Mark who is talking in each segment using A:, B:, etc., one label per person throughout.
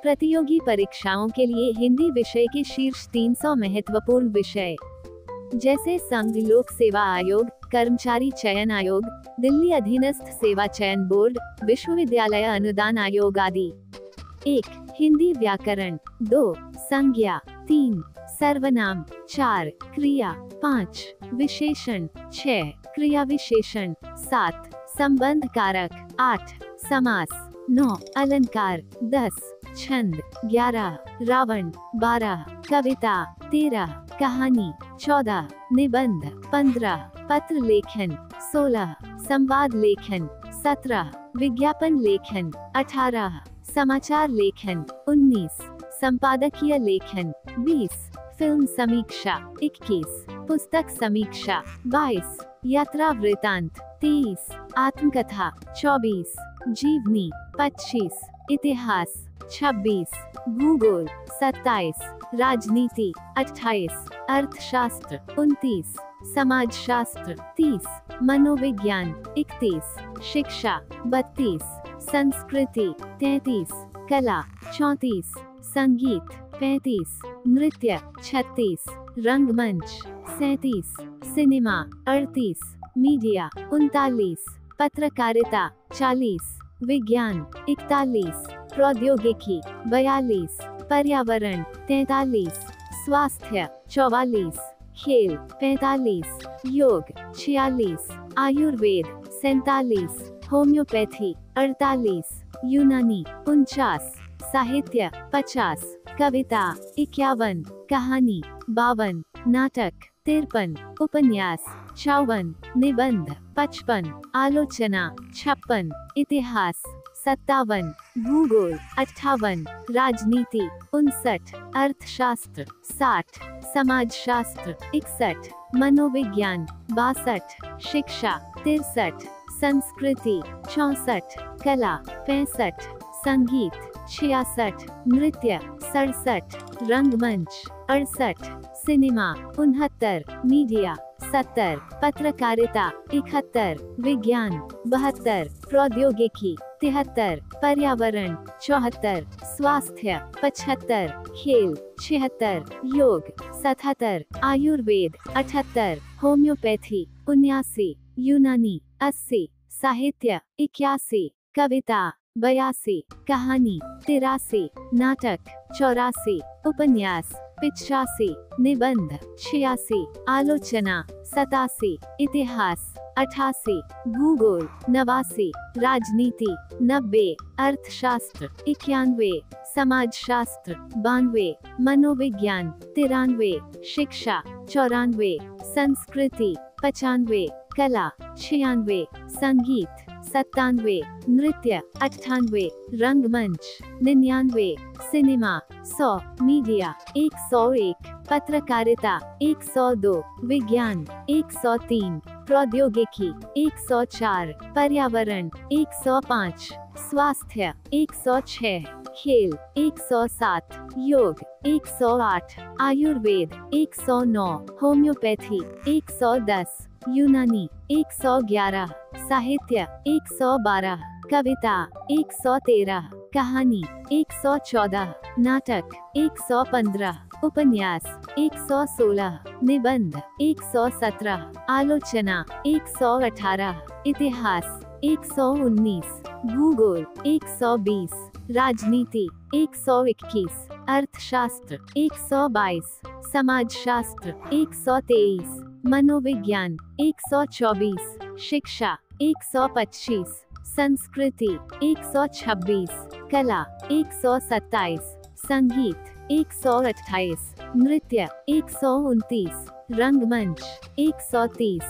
A: प्रतियोगी परीक्षाओं के लिए हिंदी विषय के शीर्ष 300 महत्वपूर्ण विषय, जैसे संघ लोक सेवा आयोग, कर्मचारी चयन आयोग, दिल्ली अधीनस्थ सेवा चयन बोर्ड, विश्वविद्यालय अनुदान आयोग आदि। 1. हिंदी व्याकरण। 2. संज्ञा। 3. सर्वनाम। 4. क्रिया। 5. विशेषण। 6. क्रिया विशेषण। 7. संबंध कारक। 8. समास। 9. अलंकार। 10. छंद। 11. रावण। 12. कविता। 13. कहानी। 14. निबंध। 15. पत्र लेखन। 16. संवाद लेखन। 17. विज्ञापन लेखन। 18. समाचार लेखन। 19. संपादकीय लेखन। 20. फिल्म समीक्षा। 21. पुस्तक समीक्षा। 22. यात्रा वृतांत। 23. आत्मकथा। 24. जीवनी। 25. इतिहास। 26. भूगोल। 27. राजनीति। 28. अर्थशास्त्र। 29. समाजशास्त्र। 30. मनोविज्ञान। 31. शिक्षा। 32. संस्कृति। 33. कला। 34. संगीत। 35. नृत्य। 36. रंगमंच। 37. सिनेमा। 38. मीडिया। 39. पत्रकारिता। 40. विज्ञान। 41. प्रौद्योगिकी। 42. पर्यावरण। 43. स्वास्थ्य। 44. खेल। 45. योग। 46. आयुर्वेद। 47. होम्योपैथी। 48. यूनानी। 49. साहित्य। 50. कविता। 51. कहानी। 52. नाटक। 53. उपन्यास। 54. निबंध। 55. आलोचना। 56. इतिहास। 57. भूगोल। 58. राजनीति। 59. अर्थशास्त्र। 60. समाजशास्त्र। 61. मनोविज्ञान। 62. शिक्षा। 63. संस्कृति। 64. कला। 65. संगीत। 66. नृत्य। 67. रंगमंच। 68. सिनेमा। 69. मीडिया। 70. पत्रकारिता। 71. विज्ञान। 72. प्रौद्योगिकी। 73. पर्यावरण। 74. स्वास्थ्य। 75. खेल। 76. योग। 77. आयुर्वेद। 78. होम्योपैथी। 79. यूनानी। 80. साहित्य। 81. कविता। 82. कहानी। 83. नाटक। 84. उपन्यास। 85. निबंध। 86. आलोचना। 87. इतिहास। 88. भूगोल। 89. राजनीति। 90. अर्थशास्त्र। 91. समाजशास्त्र। 92. मनोविज्ञान। 93. शिक्षा। 94. संस्कृति। 95. कला। 96. संगीत। 97. नृत्य। 98. रंगमंच। 99. सिनेमा। 100. मीडिया। 101. पत्रकारिता। 102. विज्ञान। 103. प्रौद्योगिकी। 104. पर्यावरण। 105. स्वास्थ्य। 106. खेल। 107. योग। 108. आयुर्वेद। 109. होम्योपैथी। 110. यूनानी। 111. साहित्य। 112. कविता। 113. कहानी। 114. नाटक। 115. उपन्यास। 116. निबंध। 117. आलोचना। 118. इतिहास। 119. भूगोल। 120. राजनीति। 121. अर्थशास्त्र। 122. समाजशास्त्र। 123. मनोविज्ञान। 124. शिक्षा। 125. संस्कृति। 126. कला। 127. संगीत। 128. नृत्य। 129. रंगमंच। 130.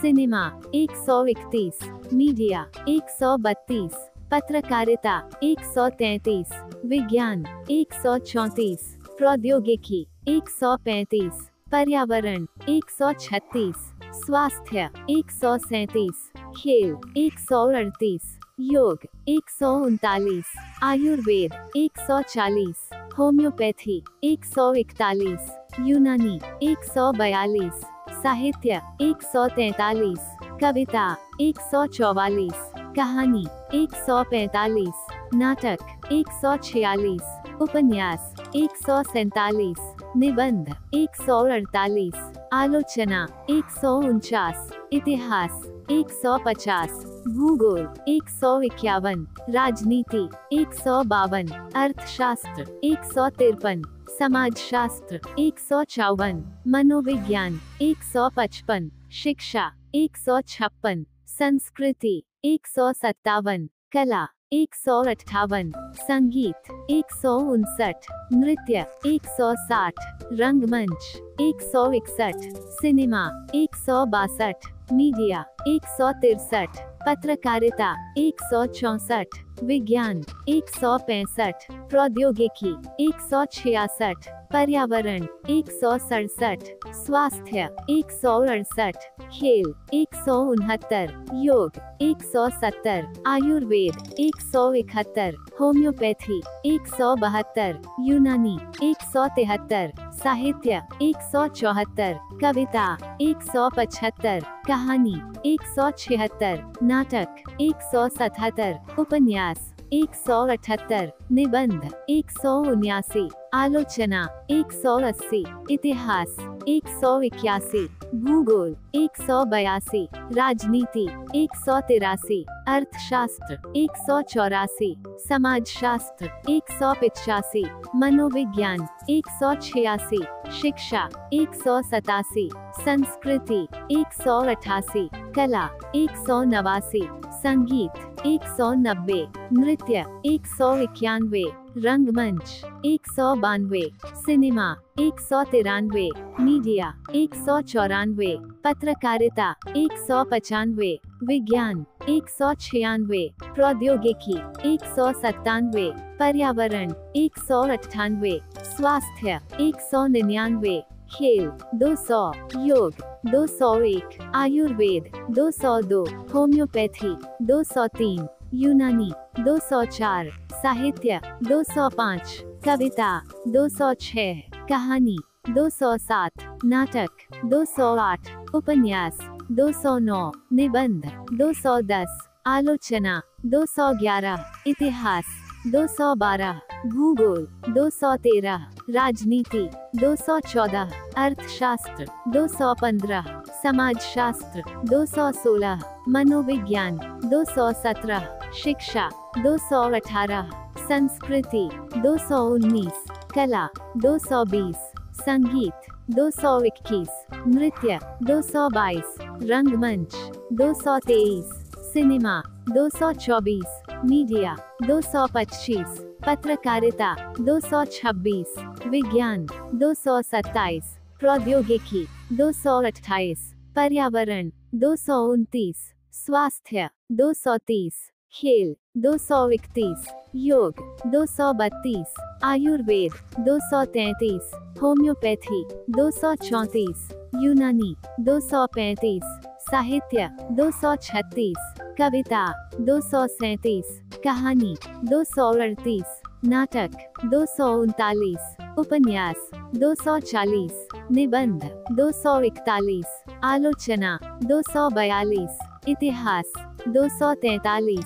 A: सिनेमा। 131. मीडिया। 132. पत्रकारिता। 133. विज्ञान। 134. प्रौद्योगिकी। 135. पर्यावरण। 136. स्वास्थ्य। 137. खेल। 138. योग। 139. आयुर्वेद। 140. होम्योपैथी। 141. यूनानी। 142. साहित्य। 143. कविता। 144. कहानी। 145. नाटक। 146, उपन्यास 147, निबंध 148, आलोचना 149, इतिहास 150, भूगोल 151, राजनीति 152, अर्थशास्त्र 153, समाजशास्त्र 154, मनोविज्ञान 155, शिक्षा 156, संस्कृति 157, कला 158, संगीत 159, नृत्य 160, रंगमंच 161, सिनेमा 162, मीडिया 163, पत्रकारिता 164, विज्ञान 165, प्रौद्योगिकी 166, पर्यावरण 167, स्वास्थ्य 168, खेल 169, योग 170, आयुर्वेद 171, होम्योपैथी 172, यूनानी 173, साहित्य 174, कविता 175, कहानी 176, नाटक 177, उपन्यास 178, निबंध 179, आलोचना 180, इतिहास 181, भूगोल 182, राजनीति 183, अर्थशास्त्र 184, समाजशास्त्र 185, मनोविज्ञान 186, शिक्षा 187, संस्कृति 188, कला 189, संगीत 190, नृत्य 191, रंगमंच 192, सिनेमा 193, मीडिया 194, पत्रकारिता 195, विज्ञान 196, प्रौद्योगिकी 197, पर्यावरण 198, स्वास्थ्य 199, खेल 200, योग 201, आयुर्वेद 202, होम्योपैथी 203, यूनानी 204, साहित्य 205, कविता 206, कहानी 207, नाटक 208, उपन्यास 209, निबंध 210, आलोचना 211, इतिहास 212, भूगोल 213, राजनीति 214, अर्थशास्त्र 215, समाजशास्त्र 216, मनोविज्ञान 217, शिक्षा 218, संस्कृति 219, कला 220, संगीत 221, नृत्य 222, रंगमंच 223, सिनेमा 224, मीडिया 225, पत्रकारिता 226, विज्ञान 227, प्रौद्योगिकी 228, पर्यावरण 229, स्वास्थ्य 230, खेल 231, योग 232, आयुर्वेद 233, होम्योपैथी 234, यूनानी 235, साहित्य 236, कविता 237, कहानी 238, नाटक 239, उपन्यास 240, निबंध 241, आलोचना 242, इतिहास 243,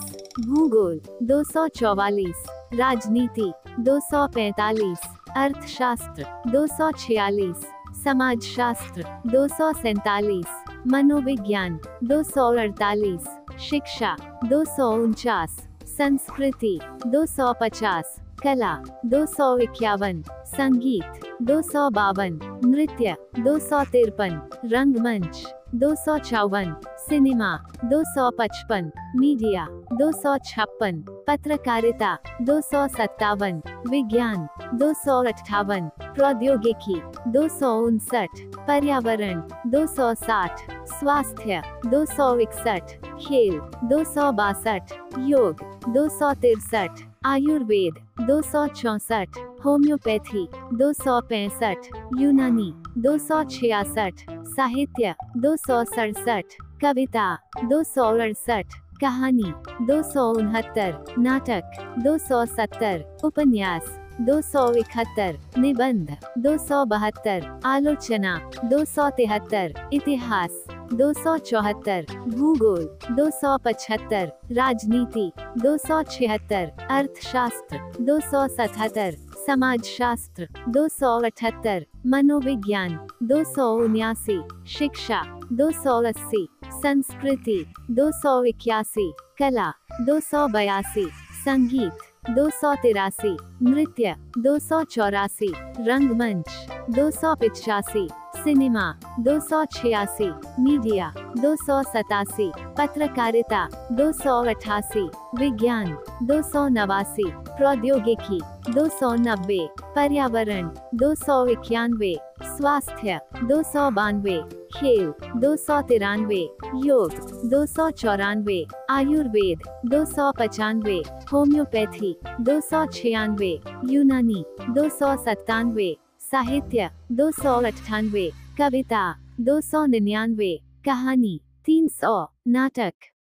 A: भूगोल 244, राजनीति 245, अर्थशास्त्र 246, समाजशास्त्र 247, मनोविज्ञान 248, शिक्षा 249, संस्कृति 250, कला 251, संगीत 252, नृत्य 253, रंगमंच 254, सिनेमा 255, मीडिया 256, पत्रकारिता 257, विज्ञान 258, प्रौद्योगिकी 259, पर्यावरण 260, स्वास्थ्य 261, खेल 262, योग 263, आयुर्वेद 264, होम्योपैथी 265, यूनानी 266, साहित्य 267, कविता 268, कहानी 269, नाटक 270, उपन्यास 271, निबंध 272, आलोचना 273, इतिहास 274, भूगोल 275, राजनीति 276, अर्थशास्त्र 277, समाजशास्त्र 278, मनोविज्ञान 279, शिक्षा 280, संस्कृति 281, कला 282, संगीत 283, नृत्य 284, रंगमंच 285, सिनेमा 286, मीडिया 287, पत्रकारिता 288, विज्ञान 289, प्रौद्योगिकी 290, पर्यावरण 291, स्वास्थ्य 292, खेल 293, योग 294, आयुर्वेद 295, होम्योपैथी 296, यूनानी 297, साहित्य 298, कविता 299, कहानी 300, नाटक